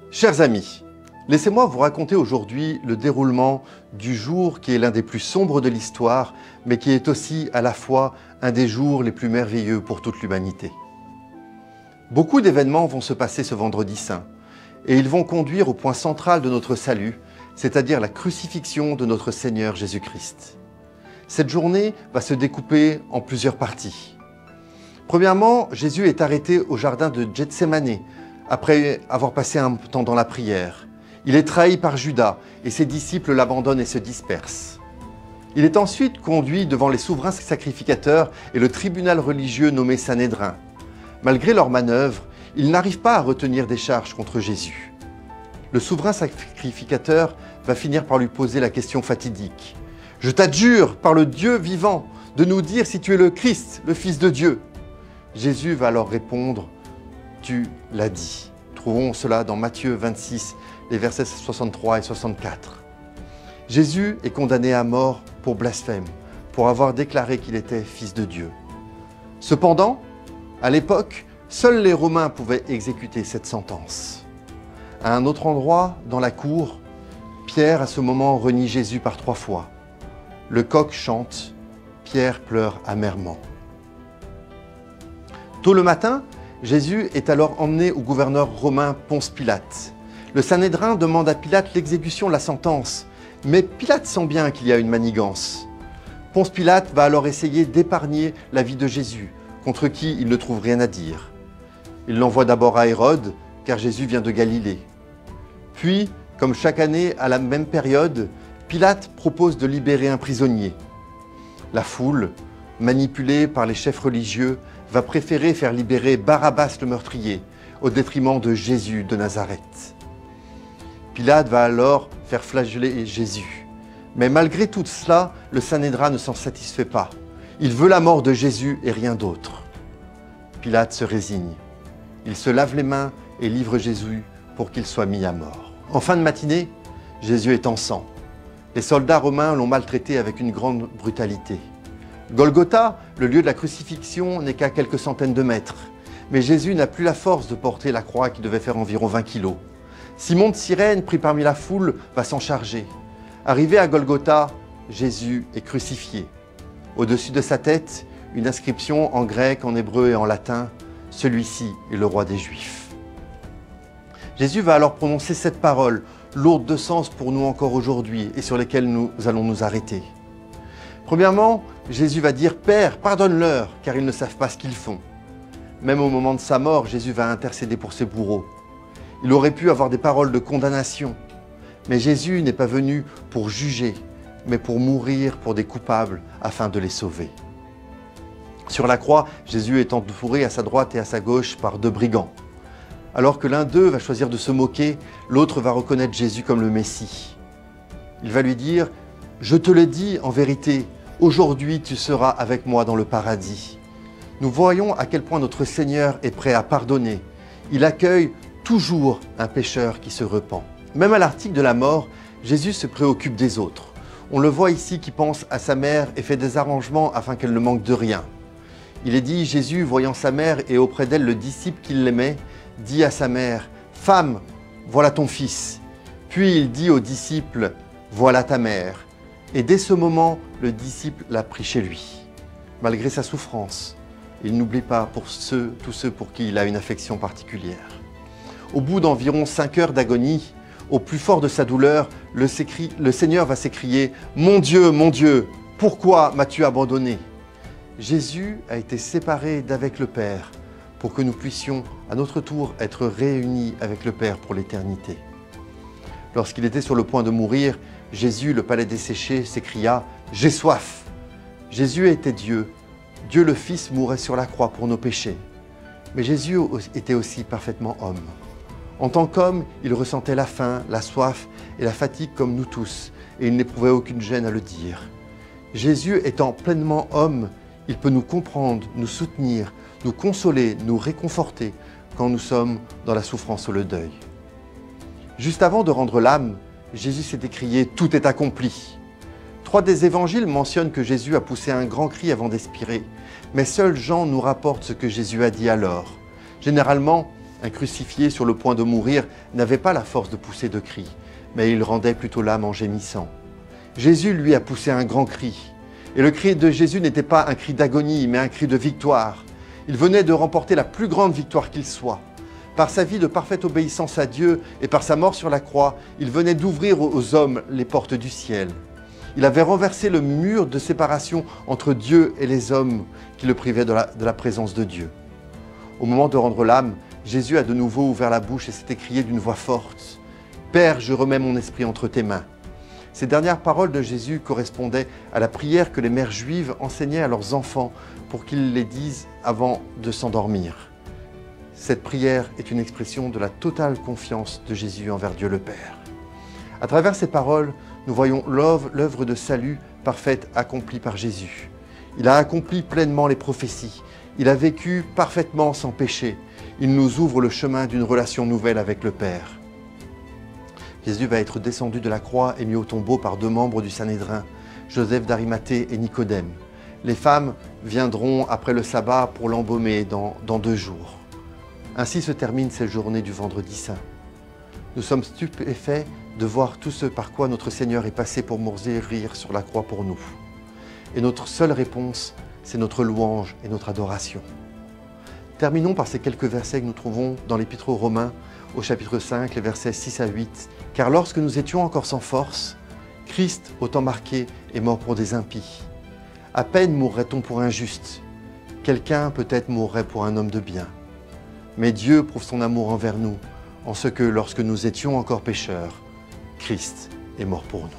Chers amis, laissez-moi vous raconter aujourd'hui le déroulement du jour qui est l'un des plus sombres de l'histoire, mais qui est aussi à la fois un des jours les plus merveilleux pour toute l'humanité. Beaucoup d'événements vont se passer ce vendredi saint, et ils vont conduire au point central de notre salut, c'est-à-dire la crucifixion de notre Seigneur Jésus-Christ. Cette journée va se découper en plusieurs parties. Premièrement, Jésus est arrêté au jardin de Gethsémani, après avoir passé un temps dans la prière. Il est trahi par Judas et ses disciples l'abandonnent et se dispersent. Il est ensuite conduit devant les souverains sacrificateurs et le tribunal religieux nommé Sanhédrin. Malgré leurs manœuvres, ils n'arrivent pas à retenir des charges contre Jésus. Le souverain sacrificateur va finir par lui poser la question fatidique. « Je t'adjure par le Dieu vivant de nous dire si tu es le Christ, le Fils de Dieu. » Jésus va alors répondre « Tu l'as dit ». Trouvons cela dans Matthieu 26, les versets 63 et 64. Jésus est condamné à mort pour blasphème, pour avoir déclaré qu'il était Fils de Dieu. Cependant, à l'époque, seuls les Romains pouvaient exécuter cette sentence. À un autre endroit, dans la cour, Pierre à ce moment renie Jésus par 3 fois. Le coq chante, Pierre pleure amèrement. Tôt le matin, Jésus est alors emmené au gouverneur romain Ponce Pilate. Le Sanhédrin demande à Pilate l'exécution de la sentence, mais Pilate sent bien qu'il y a une manigance. Ponce Pilate va alors essayer d'épargner la vie de Jésus, contre qui il ne trouve rien à dire. Il l'envoie d'abord à Hérode, car Jésus vient de Galilée. Puis, comme chaque année à la même période, Pilate propose de libérer un prisonnier. La foule, manipulée par les chefs religieux, va préférer faire libérer Barabbas le meurtrier, au détriment de Jésus de Nazareth. Pilate va alors faire flageller Jésus. Mais malgré tout cela, le Sanhédrin ne s'en satisfait pas. Il veut la mort de Jésus et rien d'autre. Pilate se résigne. Il se lave les mains et livre Jésus pour qu'il soit mis à mort. En fin de matinée, Jésus est en sang. Les soldats romains l'ont maltraité avec une grande brutalité. Golgotha, le lieu de la crucifixion, n'est qu'à quelques centaines de mètres. Mais Jésus n'a plus la force de porter la croix qui devait faire environ 20 kilos. Simon de Cyrène, pris parmi la foule, va s'en charger. Arrivé à Golgotha, Jésus est crucifié. Au-dessus de sa tête, une inscription en grec, en hébreu et en latin. « Celui-ci est le roi des Juifs ». Jésus va alors prononcer cette parole, lourde de sens pour nous encore aujourd'hui et sur lesquelles nous allons nous arrêter. Premièrement, Jésus va dire « Père, pardonne-leur, car ils ne savent pas ce qu'ils font ». Même au moment de sa mort, Jésus va intercéder pour ses bourreaux. Il aurait pu avoir des paroles de condamnation, mais Jésus n'est pas venu pour juger, mais pour mourir pour des coupables afin de les sauver. Sur la croix, Jésus est entouré à sa droite et à sa gauche par 2 brigands. Alors que l'un d'eux va choisir de se moquer, l'autre va reconnaître Jésus comme le Messie. Il va lui dire « Je te le dis en vérité, aujourd'hui tu seras avec moi dans le paradis ». Nous voyons à quel point notre Seigneur est prêt à pardonner. Il accueille toujours un pécheur qui se repent. Même à l'article de la mort, Jésus se préoccupe des autres. On le voit ici qui pense à sa mère et fait des arrangements afin qu'elle ne manque de rien. Il est dit, Jésus, voyant sa mère et auprès d'elle le disciple qui l'aimait, dit à sa mère, « Femme, voilà ton fils ». Puis il dit au disciple, « Voilà ta mère ». Et dès ce moment, le disciple l'a pris chez lui. Malgré sa souffrance, il n'oublie pas tous ceux pour qui il a une affection particulière. Au bout d'environ 5 heures d'agonie, au plus fort de sa douleur, le Seigneur va s'écrier « Mon Dieu, pourquoi m'as-tu abandonné ?» Jésus a été séparé d'avec le Père pour que nous puissions à notre tour être réunis avec le Père pour l'éternité. Lorsqu'il était sur le point de mourir, Jésus, le palais desséché, s'écria « J'ai soif !» Jésus était Dieu. Dieu le Fils mourait sur la croix pour nos péchés. Mais Jésus était aussi parfaitement homme. En tant qu'homme, il ressentait la faim, la soif et la fatigue comme nous tous, et il n'éprouvait aucune gêne à le dire. Jésus étant pleinement homme, il peut nous comprendre, nous soutenir, nous consoler, nous réconforter quand nous sommes dans la souffrance ou le deuil. Juste avant de rendre l'âme, Jésus s'est écrié « Tout est accompli ». 3 des évangiles mentionnent que Jésus a poussé un grand cri avant d'expirer, mais seul Jean nous rapporte ce que Jésus a dit alors. Généralement, Un crucifié sur le point de mourir n'avait pas la force de pousser de cris, mais il rendait plutôt l'âme en gémissant. Jésus, lui, a poussé un grand cri. Et le cri de Jésus n'était pas un cri d'agonie, mais un cri de victoire. Il venait de remporter la plus grande victoire qu'il soit. Par sa vie de parfaite obéissance à Dieu et par sa mort sur la croix, il venait d'ouvrir aux hommes les portes du ciel. Il avait renversé le mur de séparation entre Dieu et les hommes qui le privaient de la présence de Dieu. Au moment de rendre l'âme, Jésus a de nouveau ouvert la bouche et s'est écrié d'une voix forte « Père, je remets mon esprit entre tes mains ». Ces dernières paroles de Jésus correspondaient à la prière que les mères juives enseignaient à leurs enfants pour qu'ils les disent avant de s'endormir. Cette prière est une expression de la totale confiance de Jésus envers Dieu le Père. À travers ces paroles, nous voyons l'œuvre de salut parfaite accomplie par Jésus. Il a accompli pleinement les prophéties. Il a vécu parfaitement sans péché. Il nous ouvre le chemin d'une relation nouvelle avec le Père. Jésus va être descendu de la croix et mis au tombeau par 2 membres du Sanhédrin, Joseph d'Arimathée et Nicodème. Les femmes viendront après le sabbat pour l'embaumer dans 2 jours. Ainsi se termine cette journée du vendredi saint. Nous sommes stupéfaits de voir tout ce par quoi notre Seigneur est passé pour mourir sur la croix pour nous. Et notre seule réponse, c'est notre louange et notre adoration. Terminons par ces quelques versets que nous trouvons dans l'Épître aux Romains, au chapitre 5, les versets 6 à 8. « Car lorsque nous étions encore sans force, Christ, au temps marqué, est mort pour des impies. À peine mourrait-on pour un juste. Quelqu'un peut-être mourrait pour un homme de bien. Mais Dieu prouve son amour envers nous, en ce que, lorsque nous étions encore pécheurs, Christ est mort pour nous. »